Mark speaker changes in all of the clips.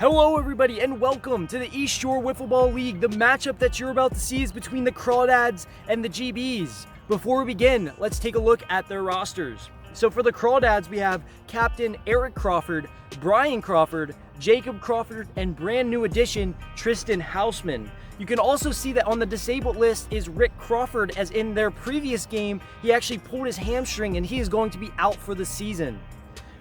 Speaker 1: Hello everybody and welcome to the East Shore Wiffle Ball League. The matchup that you're about to see is between the Crawdads and the GBs. Before we begin, let's take a look at their rosters. So for the Crawdads, we have Captain Eric Crawford, Brian Crawford, Jacob Crawford, and brand new addition, Tristan Hausman. You can also see that on the disabled list is Rick Crawford, as in their previous game, he actually pulled his hamstring and he is going to be out for the season.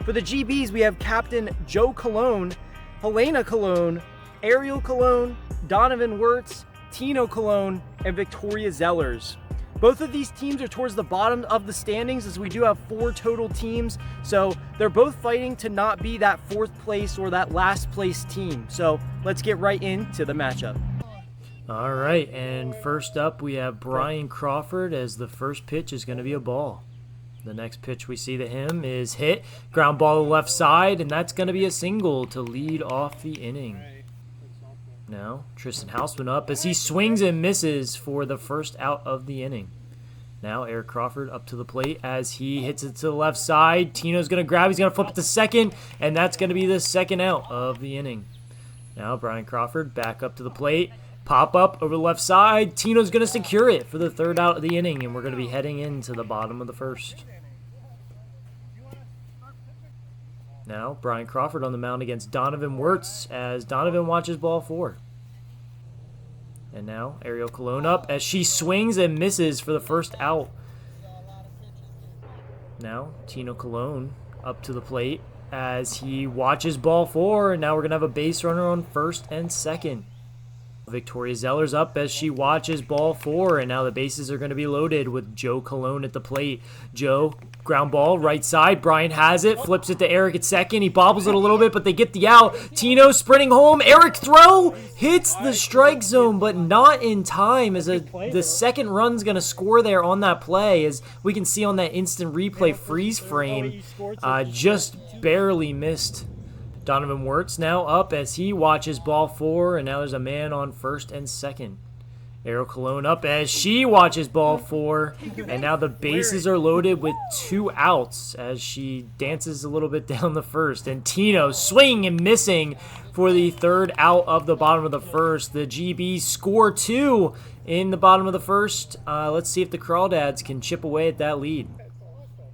Speaker 1: For the GBs, we have Captain Joe Colon, Helena Colon, Ariel Colon, Donovan Wirtz, Tino Colon, and Victoria Zellers. Both of these teams are towards the bottom of the standings, as we do have 4 total teams, so they're both fighting to not be that 4th place or that last place team. So let's get right into the matchup.
Speaker 2: All right, and first up we have Brian Crawford, as the first pitch is going to be a ball. The next pitch we see to him is hit, ground ball to the left side, and that's going to be a single to lead off the inning. Now, Tristan Hausman up as he swings and misses for the first out of the inning. Now, Eric Crawford up to the plate as he hits it to the left side. Tino's going to grab, he's going to flip it to second, and that's going to be the second out of the inning. Now, Brian Crawford back up to the plate. Pop up over the left side. Tino's going to secure it for the third out of the inning, and we're going to be heading into the bottom of the first. Now, Brian Crawford on the mound against Donovan Wirtz as Donovan watches ball 4. And now, Ariel Colon up as she swings and misses for the first out. Now, Tino Colon up to the plate as he watches ball 4, and now we're going to have a base runner on first and second. Victoria Zellers up as she watches ball 4, and now the bases are going to be loaded with Joe Colon at the plate. Joe, ground ball, right side. Brian has it, flips it to Eric at second. He bobbles it a little bit, but they get the out. Tino sprinting home. Eric throw hits the strike zone, but not in time, as the second run's going to score there on that play. As we can see on that instant replay freeze frame, just barely missed. Donovan Wirtz now up as he watches ball 4, and now there's a man on first and second. Ariel Colon up as she watches ball 4, and now the bases are loaded with 2 outs as she dances a little bit down the first. And Tino swinging and missing for the third out of the bottom of the first. The GBs score 2 in the bottom of the first. Let's see if the Crawdads can chip away at that lead.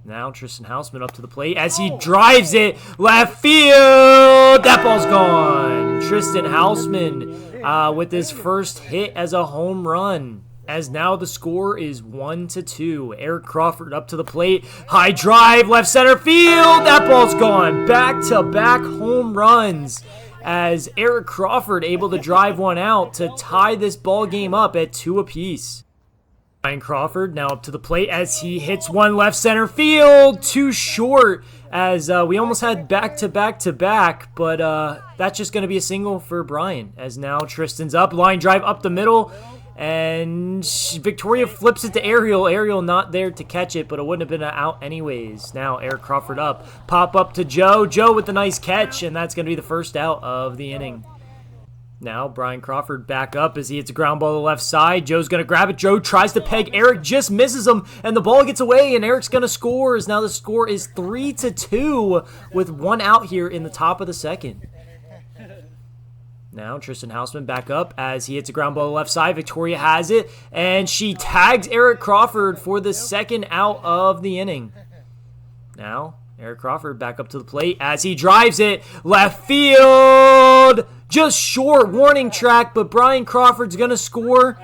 Speaker 2: Now Tristan Hausman up to the plate as he drives it left field. That ball's gone. Tristan Hausman with his first hit as a home run. As now the score is 1-2. Eric Crawford up to the plate. High drive, left center field. That ball's gone. Back-to-back home runs as Eric Crawford able to drive one out to tie this ball game up at 2 apiece. Brian Crawford now up to the plate as he hits one left center field, too short, as we almost had back-to-back, but that's just going to be a single for Brian, as now Tristan's up, line drive up the middle, and Victoria flips it to Ariel. Ariel not there to catch it, but it wouldn't have been an out anyways. Now Eric Crawford up, pop up to Joe. Joe with the nice catch, and that's going to be the first out of the inning. Now Brian Crawford back up as he hits a ground ball to the left side. Joe's going to grab it. Joe tries to peg Eric, just misses him, and the ball gets away, and Eric's going to score. As now the score is 3-2 with 1 out here in the top of the second. Now Tristan Hausman back up as he hits a ground ball to the left side. Victoria has it, and she tags Eric Crawford for the second out of the inning. Now Eric Crawford back up to the plate as he drives it left field. Just short, warning track, but Brian Crawford's going to score.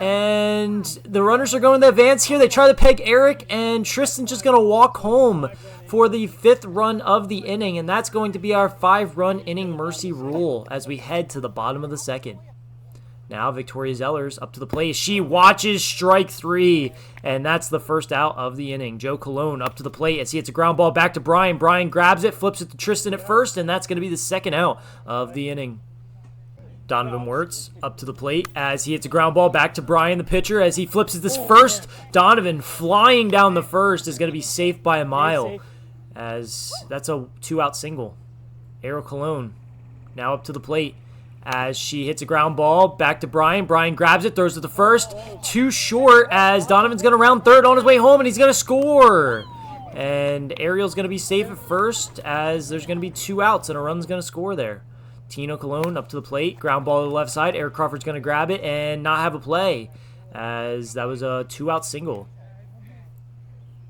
Speaker 2: And the runners are going to advance here. They try to peg Eric, and Tristan's just going to walk home for the 5th run of the inning. And that's going to be our 5-run inning mercy rule as we head to the bottom of the second. Now Victoria Zellers up to the plate. She watches strike 3, and that's the first out of the inning. Joe Colon up to the plate as he hits a ground ball back to Brian. Brian grabs it, flips it to Tristan at first, and that's going to be the second out of the inning. Donovan Wirtz up to the plate as he hits a ground ball back to Brian, the pitcher, as he flips it this first. Donovan flying down the first is going to be safe by a mile, as that's a 2-out single. Ariel Colon now up to the plate as she hits a ground ball back to Brian. Brian grabs it, throws it to first. Too short as Donovan's going to round third on his way home, and he's going to score. And Ariel's going to be safe at first as there's going to be 2 outs and a run's going to score there. Tino Colon up to the plate. Ground ball to the left side. Eric Crawford's going to grab it and not have a play, as that was a 2-out single.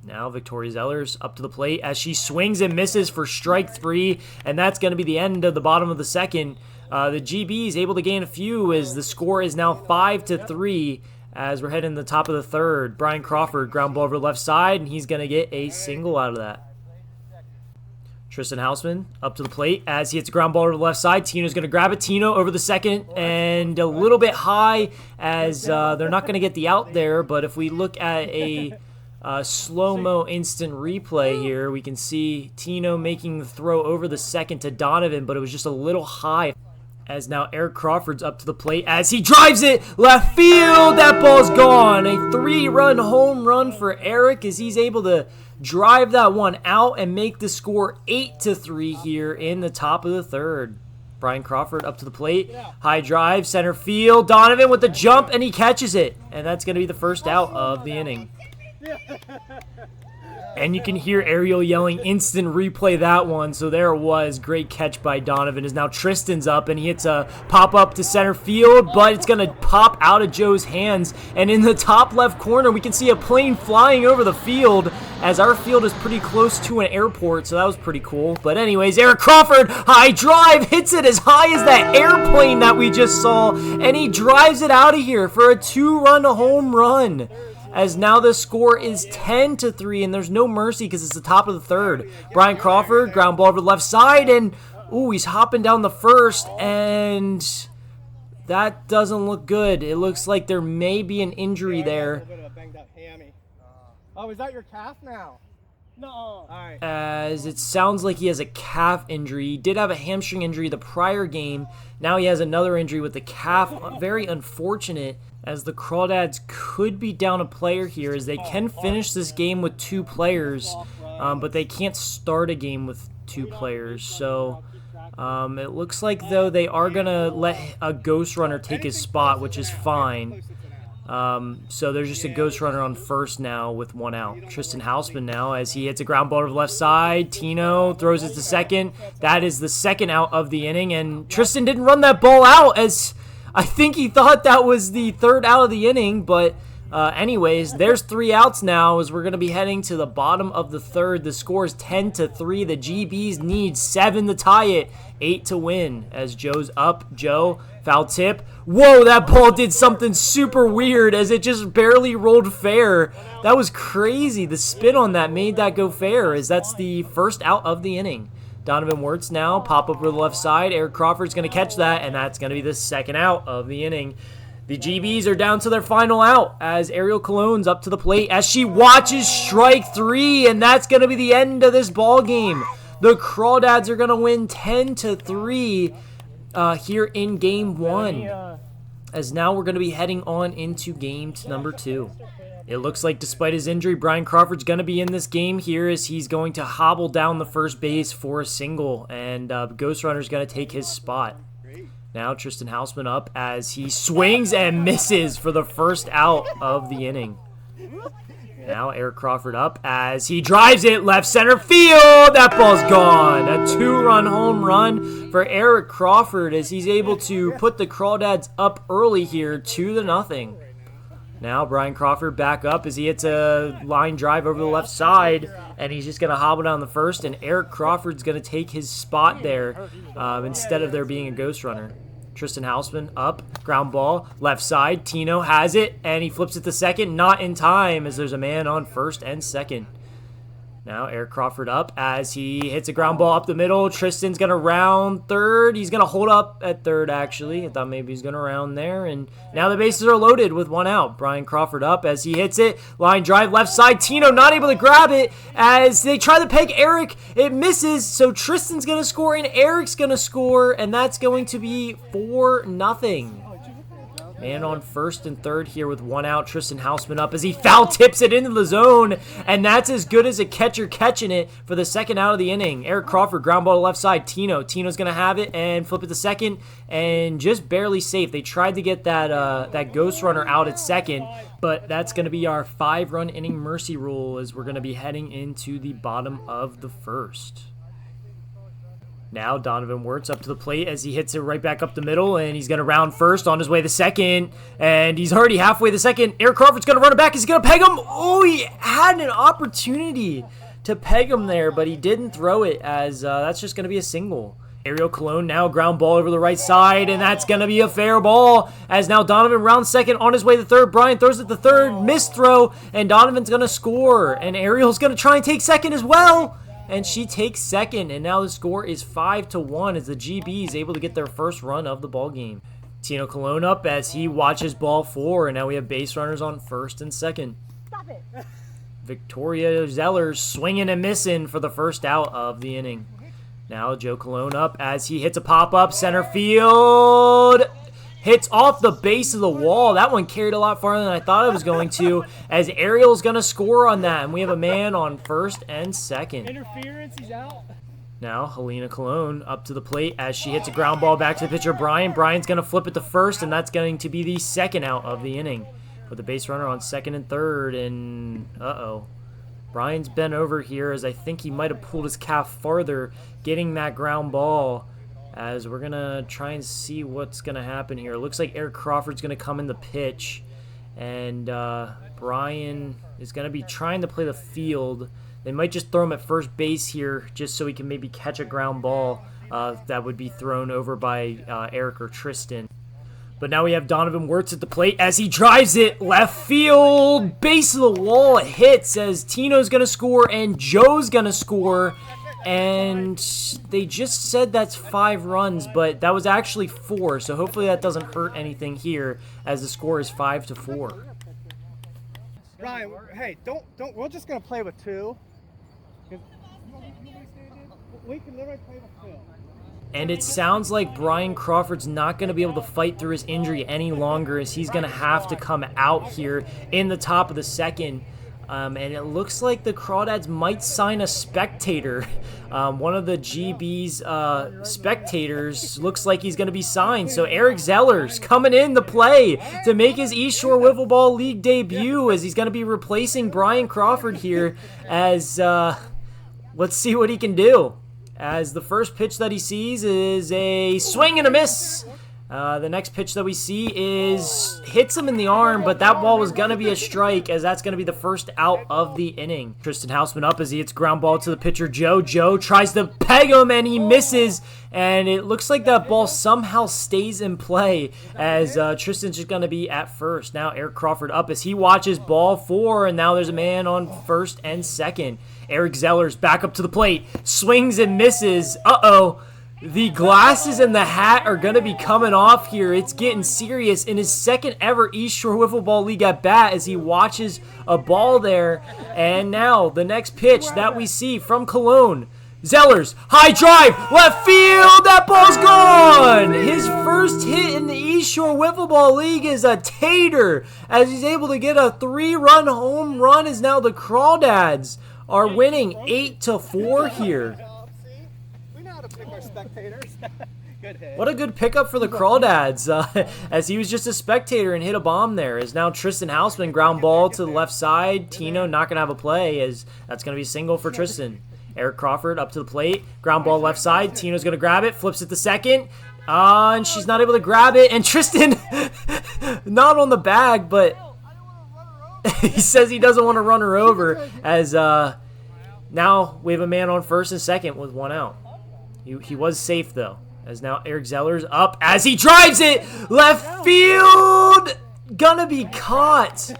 Speaker 2: Now Victoria Zellers up to the plate as she swings and misses for strike 3, and that's going to be the end of the bottom of the second. The GB is able to gain a few as the score is now 5-3 as we're heading to the top of the third. Brian Crawford, ground ball over the left side, and he's going to get a single out of that. Tristan Hausman up to the plate as he hits a ground ball over the left side. Tino's going to grab it. Tino over the second and a little bit high as they're not going to get the out there, but if we look at a slow-mo instant replay here, we can see Tino making the throw over the second to Donovan, but it was just a little high. As now Eric Crawford's up to the plate as he drives it left field. That ball's gone. A 3-run home run for Eric as he's able to drive that one out and make the score 8-3 here in the top of the third. Brian Crawford up to the plate. High drive, center field. Donovan with the jump, and he catches it. And that's going to be the first out of the inning. And you can hear Ariel yelling, instant replay that one. So there it was. Great catch by Donovan. As now Tristan's up, and he hits a pop-up to center field, but it's going to pop out of Joe's hands. And in the top left corner, we can see a plane flying over the field, as our field is pretty close to an airport, so that was pretty cool. But anyways, Eric Crawford, high drive, hits it as high as that airplane that we just saw, and he drives it out of here for a 2-run home run. As now the score is 10-3, and there's no mercy because it's the top of the third. Brian Crawford, ground ball over the left side, and ooh, he's hopping down the first, and that doesn't look good. It looks like there may be an injury there.
Speaker 3: Oh, is that your calf now? No. All right.
Speaker 2: As it sounds like he has a calf injury. He did have a hamstring injury the prior game. Now he has another injury with the calf. Very unfortunate, as the Crawdads could be down a player here, as they can finish this game with 2 players, but they can't start a game with 2 players. So it looks like, though, they are going to let a ghost runner take his spot, which is fine. So there's just a ghost runner on first now with 1 out. Tristan Hausman now as he hits a ground ball to the left side. Tino throws it to second. That is the second out of the inning, and Tristan didn't run that ball out, as I think he thought that was the 3rd out of the inning. But anyways, there's 3 outs now as we're going to be heading to the bottom of the third. The score is 10-3. The GBs need 7 to tie it, 8 to win, as Joe's up. Joe, foul tip. Whoa, that ball did something super weird as it just barely rolled fair. That was crazy. The spin on that made that go fair, as that's the first out of the inning. Donovan Wirtz now, pop up to the left side. Eric Crawford's going to catch that, and that's going to be the second out of the inning. The GBs are down to their final out as Ariel Colon's up to the plate as she watches strike 3, and that's going to be the end of this ball game. The Crawdads are going to win 10-3 here in game 1, as now we're going to be heading on into game number 2. It looks like despite his injury, Brian Crawford's going to be in this game here, as he's going to hobble down the first base for a single, and Ghost Runner's going to take his spot. Now Tristan Hausman up as he swings and misses for the first out of the inning. Now Eric Crawford up as he drives it left center field. That ball's gone. A 2-run home run for Eric Crawford, as he's able to put the Crawdads up early here 2-0. Now Brian Crawford back up as he hits a line drive over the left side, and he's just going to hobble down the first, and Eric Crawford's going to take his spot there instead of there being a ghost runner. Tristan Hausman up, ground ball, left side. Tino has it, and he flips it to second. Not in time, as there's a man on first and second. Now Eric Crawford up as he hits a ground ball up the middle. Tristan's going to round third. He's going to hold up at third, actually. I thought maybe he's going to round there. And now the bases are loaded with 1 out. Brian Crawford up as he hits it. Line drive left side. Tino not able to grab it as they try to peg Eric. It misses. So Tristan's going to score and Eric's going to score. And that's going to be 4-0. Man on first and third here with 1 out. Tristan Hausman up as he foul tips it into the zone. And that's as good as a catcher catching it for the second out of the inning. Eric Crawford, ground ball to left side. Tino's going to have it and flip it to second. And just barely safe. They tried to get that ghost runner out at second. But that's going to be our 5-run inning mercy rule, as we're going to be heading into the bottom of the first. Now Donovan Wirtz up to the plate as he hits it right back up the middle, and he's going to round first on his way to second, and he's already halfway to second. Eric Crawford's going to run it back. Is he going to peg him? Oh, he had an opportunity to peg him there, but he didn't throw it, as that's just going to be a single. Ariel Colon now ground ball over the right side, and that's going to be a fair ball, as now Donovan rounds second on his way to third. Brian throws it to third, missed throw, and Donovan's going to score, and Ariel's going to try and take second as well. And she takes second, and now the score is 5-1 as the GB is able to get their first run of the ball game. Tino Colon up as he watches ball 4, and now we have base runners on first and second.
Speaker 3: Stop it.
Speaker 2: Victoria Zellers swinging and missing for the first out of the inning. Now Joe Colon up as he hits a pop-up center field. Hits off the base of the wall. That one carried a lot farther than I thought it was going to, as Ariel's going to score on that. And we have a man on first and second.
Speaker 3: Interference, he's out.
Speaker 2: Now Helena Colon up to the plate as she hits a ground ball back to the pitcher, Brian. Brian's going to flip it to first, and that's going to be the second out of the inning. With a base runner on second and third, and Brian's bent over here, as I think he might have pulled his calf farther, getting that ground ball. As we're going to try and see what's going to happen here. It looks like Eric Crawford's going to come in the pitch. And Brian is going to be trying to play the field. They might just throw him at first base here just so he can maybe catch a ground ball that would be thrown over by Eric or Tristan. But now we have Donovan Wirtz at the plate as he drives it left field. Base of the wall hits as Tino's going to score and Joe's going to score. And they just said that's 5 runs, but that was actually 4, so hopefully that doesn't hurt anything here, as the score is 5-4.
Speaker 3: Ryan, hey, don't. We're just gonna play with 2. We can literally play with 2.
Speaker 2: And it sounds like Brian Crawford's not going to be able to fight through his injury any longer, as he's going to have to come out here in the top of the second. And it looks like the Crawdads might sign a spectator. One of the GB's spectators looks like he's going to be signed. So Eric Zellers coming in to play to make his East Shore Wiffle Ball League debut, as he's going to be replacing Brian Crawford here, as let's see what he can do. As the first pitch that he sees is a swing and a miss. The next pitch that we see hits him in the arm, but that ball was going to be a strike, as that's going to be the first out of the inning. Tristan Hausman up as he hits ground ball to the pitcher, Joe. Joe tries to peg him, and he misses, and it looks like that ball somehow stays in play, as Tristan's just going to be at first. Now Eric Crawford up as he watches ball 4, and now there's a man on first and second. Eric Zellers back up to the plate, swings and misses. The glasses and the hat are going to be coming off here. It's getting serious in his second ever East Shore Wiffle Ball League at bat, as he watches a ball there. And now the next pitch that we see from Cologne. Zellers, high drive, left field, that ball's gone! His first hit in the East Shore Wiffle Ball League is a tater, as he's able to get a 3-run home run, as now the Crawdads are winning 8-4 here.
Speaker 3: Spectators. Good hit.
Speaker 2: What a good pickup for the Crawdads, as he was just a spectator and hit a bomb there. As now Tristan Hausman ground ball to the left side. Tino not going to have a play, as that's going to be a single for Tristan. Eric Crawford up to the plate, ground ball left side. Tino's going to grab it, flips it to second, and she's not able to grab it. And Tristan, not on the bag, but he says he doesn't want to run her over, as now we have a man on first and second with 1 out. He was safe, though, as now Eric Zellers up as he drives it left field. Gonna be caught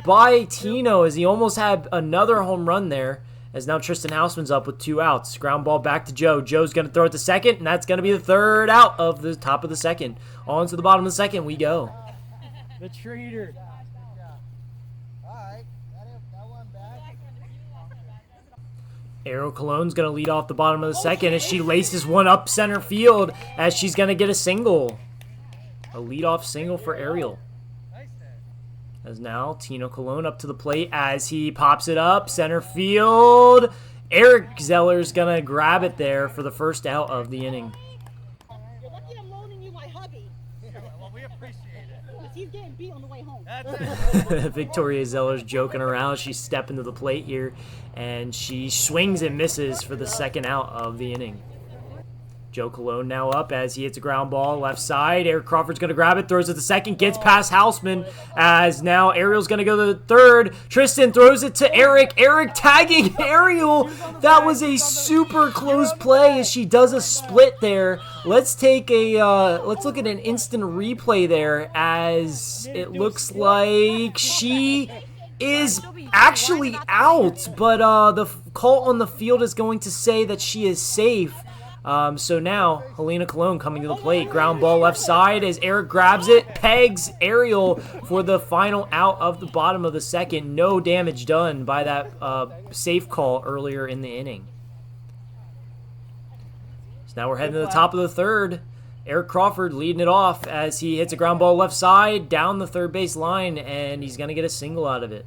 Speaker 2: by Tino, as he almost had another home run there, as now Tristan Hausman's up with 2 outs. Ground ball back to Joe. Joe's going to throw it to second, and that's going to be the third out of the top of the second. On to the bottom of the second we go.
Speaker 3: The traitor.
Speaker 2: Ariel Colon's going to lead off the bottom of the second as she laces one up center field, as she's going to get a single. A leadoff single for Ariel. As now Tino Colon up to the plate as he pops it up center field. Eric Zeller's going to grab it there for the first out of the inning.
Speaker 4: You're lucky I'm loaning you my hubby.
Speaker 3: Well, we appreciate it.
Speaker 4: Because he's getting beat on the way home.
Speaker 2: Victoria Zeller's joking around. She's stepping to the plate here, and she swings and misses for the second out of the inning. Joe Cologne now up as he hits a ground ball left side. Eric Crawford's going to grab it, throws it to second, gets past Houseman as now Ariel's going to go to the third. Tristan throws it to Eric. Eric tagging Ariel. That was a super close play as she does a split there. Let's look at an instant replay there as it looks like she is actually out, but the call on the field is going to say that she is safe. So now, Helena Cologne coming to the plate. Ground ball left side as Eric grabs it, pegs Ariel for the final out of the bottom of the second. No damage done by that safe call earlier in the inning. So now we're heading to the top of the third. Eric Crawford leading it off as he hits a ground ball left side down the third base line, and he's going to get a single out of it.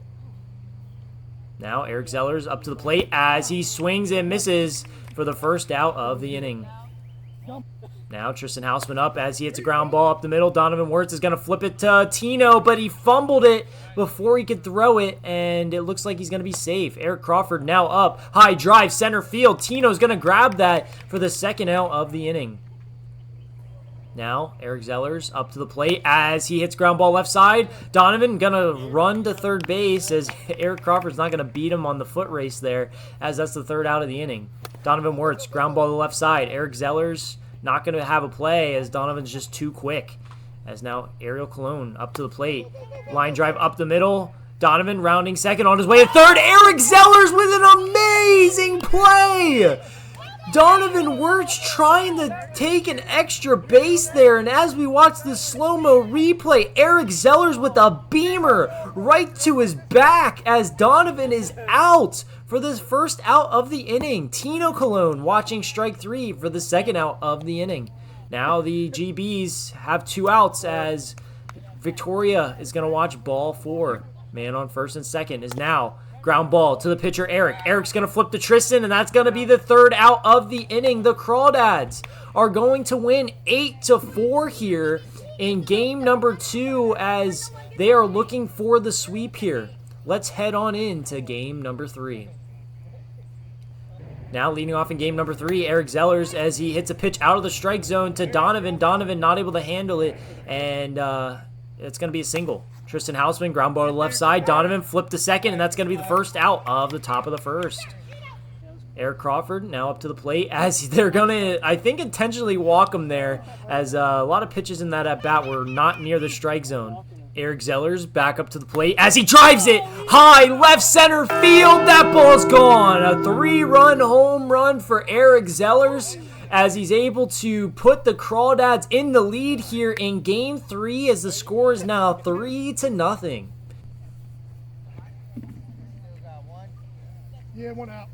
Speaker 2: Now Eric Zellers up to the plate as he swings and misses for the first out of the inning. Now Tristan Houseman up as he hits a ground ball up the middle. Donovan Wirtz is going to flip it to Tino, but he fumbled it before he could throw it, and it looks like he's going to be safe. Eric Crawford now up. High drive, center field. Tino's going to grab that for the second out of the inning. Now, Eric Zellers up to the plate as he hits ground ball left side. Donovan going to run to third base as Eric Crawford's not going to beat him on the foot race there, as that's the third out of the inning. Donovan Wirtz, ground ball to the left side. Eric Zellers not going to have a play as Donovan's just too quick. As now Ariel Cologne up to the plate. Line drive up the middle. Donovan rounding second on his way to third. Eric Zellers with an amazing play. Donovan Wirtz trying to take an extra base there, and as we watch the slow-mo replay, Eric Zellers with a beamer right to his back as Donovan is out for this first out of the inning. Tino Cologne watching strike three for the second out of the inning. Now the GBs have two outs as Victoria is going to watch ball four. Man on first and second is now ground ball to the pitcher, Eric. Eric's going to flip to Tristan, and that's going to be the third out of the inning. The Crawdads are going to win 8-4 here in game number 2 as they are looking for the sweep here. Let's head on into game number 3. Now leading off in game number 3, Eric Zellers as he hits a pitch out of the strike zone to Donovan. Donovan not able to handle it, and it's going to be a single. Tristan Houseman, ground ball to the left side. Donovan flipped to second, and that's going to be the first out of the top of the first. Eric Crawford now up to the plate as they're going to, I think, intentionally walk him there as a lot of pitches in that at-bat were not near the strike zone. Eric Zellers back up to the plate as he drives it high left center field. That ball's gone. A 3-run home run for Eric Zellers as he's able to put the Crawdads in the lead here in Game 3 as the score is now 3-0.
Speaker 3: Yeah, one out.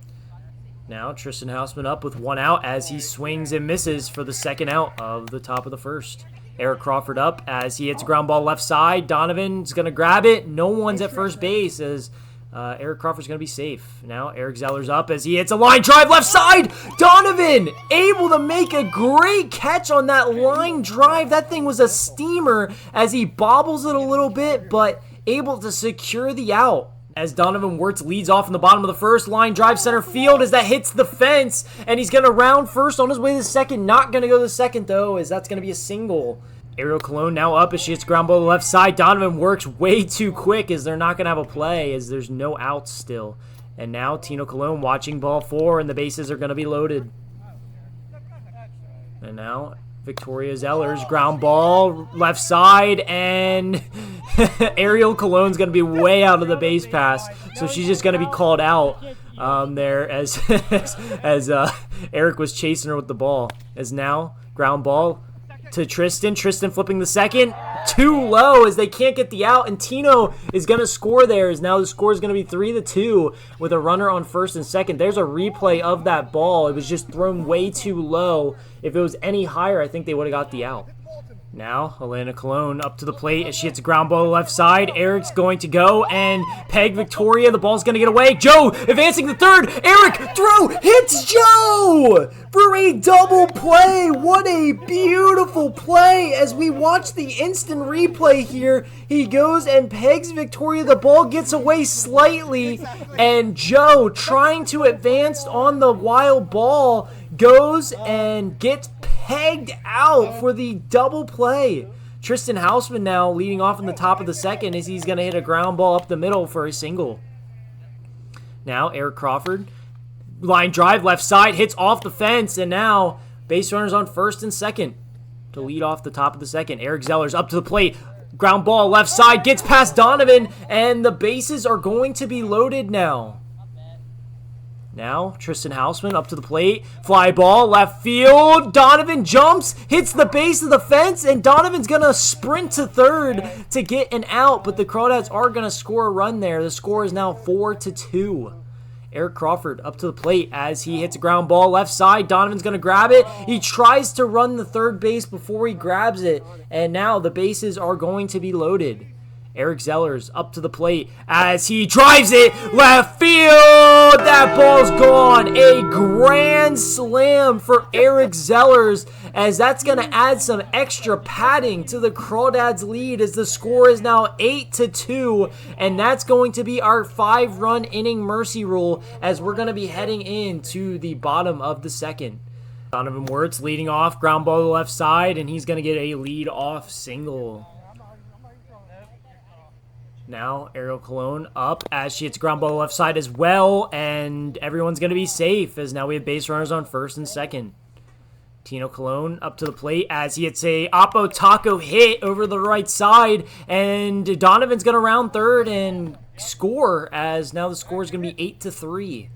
Speaker 2: Now Tristan Houseman up with one out as he swings and misses for the second out of the top of the first. Eric Crawford up as he hits a ground ball left side. Donovan's going to grab it. No one's at first base as Eric Crawford's going to be safe. Now Eric Zellers up as he hits a line drive left side. Donovan able to make a great catch on that line drive. That thing was a steamer as he bobbles it a little bit, but able to secure the out. As Donovan Wirtz leads off in the bottom of the first, line drive center field as that hits the fence, and he's going to round first on his way to second. Not going to go to second, though, as that's going to be a single. Ariel Cologne now up as she hits ground ball to the left side. Donovan works way too quick as they're not going to have a play as there's no outs still. And now Tino Cologne watching ball 4, and the bases are going to be loaded. And now Victoria Zellers, ground ball left side, and Ariel Cologne's going to be way out of the base pass, so she's just going to be called out there as Eric was chasing her with the ball. As now ground ball to Tristan. Tristan flipping the second. Too low as they can't get the out, and Tino is going to score there as now the score is going to be 3-2 with a runner on first and second. There's a replay of that ball. It was just thrown way too low. If it was any higher, I think they would have got the out. Now, Helena Cologne up to the plate as she hits a ground ball left side. Eric's going to go and peg Victoria. The ball's going to get away. Joe advancing to third. Eric, throw, hits Joe for a double play. What a beautiful play as we watch the instant replay here. He goes and pegs Victoria. The ball gets away slightly, and Joe, trying to advance on the wild ball, goes and gets pegged out for the double play. Tristan Hausman now leading off in the top of the second as he's going to hit a ground ball up the middle for a single. Now Eric Crawford, line drive left side, hits off the fence, and now base runners on first and second to lead off the top of the second. Eric Zeller's up to the plate. Ground ball left side, gets past Donovan, and the bases are going to be loaded now. Now, Tristan Hausman up to the plate. Fly ball, left field. Donovan jumps, hits the base of the fence, and Donovan's going to sprint to third to get an out, but the Crawdads are going to score a run there. The score is now 4-2. Eric Crawford up to the plate as he hits a ground ball left side. Donovan's going to grab it. He tries to run the third base before he grabs it, and now the bases are going to be loaded. Eric Zeller's up to the plate as he drives it left field. That ball's gone. A grand slam for Eric Zellers, as that's going to add some extra padding to the Crawdads' lead as the score is now 8-2, and that's going to be our 5-run inning mercy rule as we're going to be heading into the bottom of the second. Donovan Wirtz leading off, ground ball to the left side, and he's going to get a lead-off single. Now, Ariel Colon up as she hits ground ball left side as well, and everyone's going to be safe as now we have base runners on first and second. Tino Colon up to the plate as he hits a Oppo Taco hit over the right side, and Donovan's going to round third and score as now the score is going to be 8-3.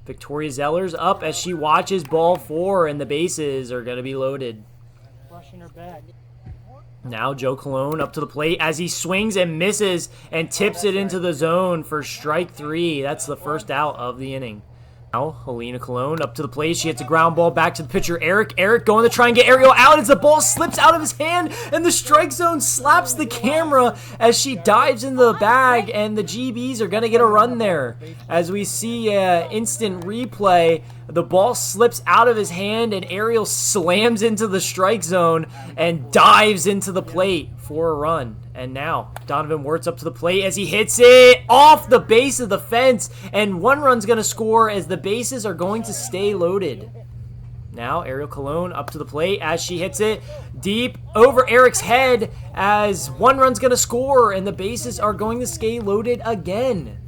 Speaker 2: Victoria Zeller's up as she watches ball 4, and the bases are going to be loaded.
Speaker 3: Brushing her back.
Speaker 2: Now Joe Colon up to the plate as he swings and misses and tips it into the zone for strike 3. That's the first out of the inning. Now Helena Colon up to the plate. She hits a ground ball back to the pitcher Eric. Eric going to try and get Ariel out as the ball slips out of his hand and the strike zone slaps the camera as she dives into the bag, and the GBs are going to get a run there. As we see instant replay, the ball slips out of his hand and Ariel slams into the strike zone and dives into the plate for a run. And now Donovan Wirtz up to the plate as he hits it off the base of the fence, and 1 run's going to score as the bases are going to stay loaded. Now Ariel Colon up to the plate as she hits it deep over Eric's head as 1 run's going to score and the bases are going to stay loaded again.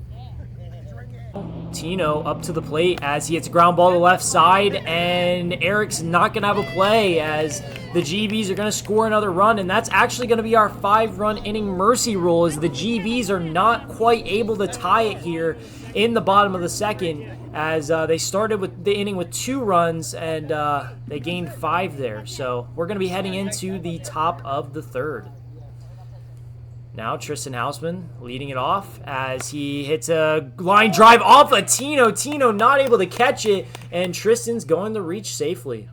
Speaker 2: Tino up to the plate as he hits a ground ball to the left side, and Eric's not going to have a play as the GBs are going to score another run, and that's actually going to be our 5-run inning mercy rule as the GBs are not quite able to tie it here in the bottom of the second as they started with the inning with 2 runs and they gained 5 there. So we're going to be heading into the top of the third. Now Tristan Hausman leading it off as he hits a line drive off of Tino. Tino not able to catch it, and Tristan's going to reach safely.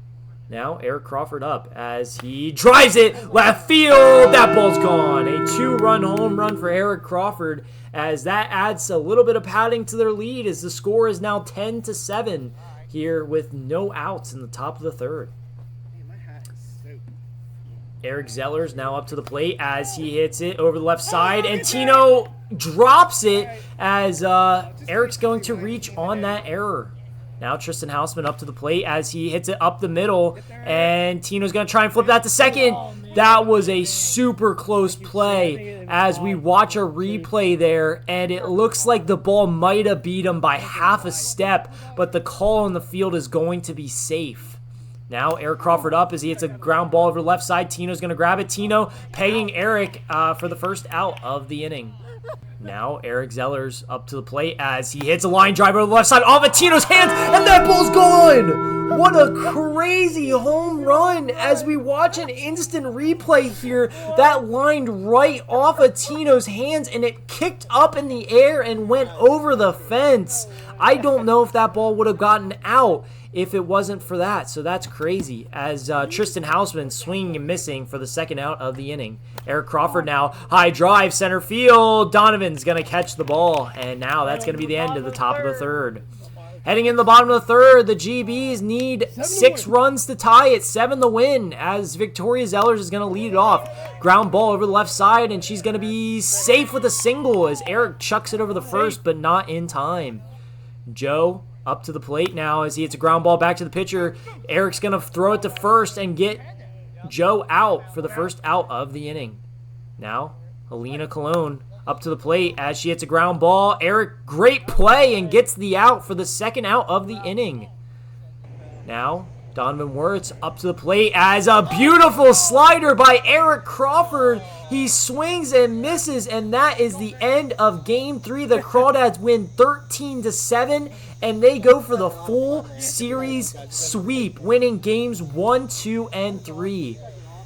Speaker 2: Now Eric Crawford up as he drives it left field. That ball's gone. A 2-run home run for Eric Crawford as that adds a little bit of padding to their lead as the score is now 10-7 here with no outs in the top of the third. Eric Zeller's now up to the plate as he hits it over the left side, and Tino drops it as Eric's going to reach on that error. Now Tristan Hausman up to the plate as he hits it up the middle, and Tino's going to try and flip that to second. That was a super close play as we watch a replay there, and it looks like the ball might have beat him by half a step, but the call on the field is going to be safe. Now Eric Crawford up as he hits a ground ball over the left side. Tino's going to grab it. Tino pegging Eric for the first out of the inning. Now Eric Zeller's up to the plate as he hits a line drive over the left side off of Tino's hands, and that ball's gone! What a crazy home run as we watch an instant replay here. That lined right off of Tino's hands, and it kicked up in the air and went over the fence. I don't know if that ball would have gotten out if it wasn't for that. So that's crazy as Tristan Hausman swinging and missing for the second out of the inning. Eric Crawford now, high drive, center field. Donovan's going to catch the ball, and now that's going to be the end of the top of the third. Heading in the bottom of the third, the GBs need 6 runs to tie it, 7 to win, as Victoria Zellers is going to lead it off. Ground ball over the left side, and she's going to be safe with a single as Eric chucks it over the first, but not in time. Joe Up to the plate now as he hits a ground ball back to the pitcher. Eric's going to throw it to first and get Joe out for the first out of the inning. Now, Helena Colon up to the plate as she hits a ground ball. Eric, great play, and gets the out for the second out of the inning. Now, Donovan Wirtz up to the plate as a beautiful slider by Eric Crawford. He swings and misses, and that is the end of Game 3. The Crawdads win 13-7, and they go for the full series sweep, winning Games 1, 2, and 3.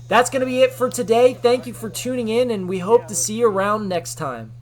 Speaker 2: That's going to be it for today. Thank you for tuning in, and we hope to see you around next time.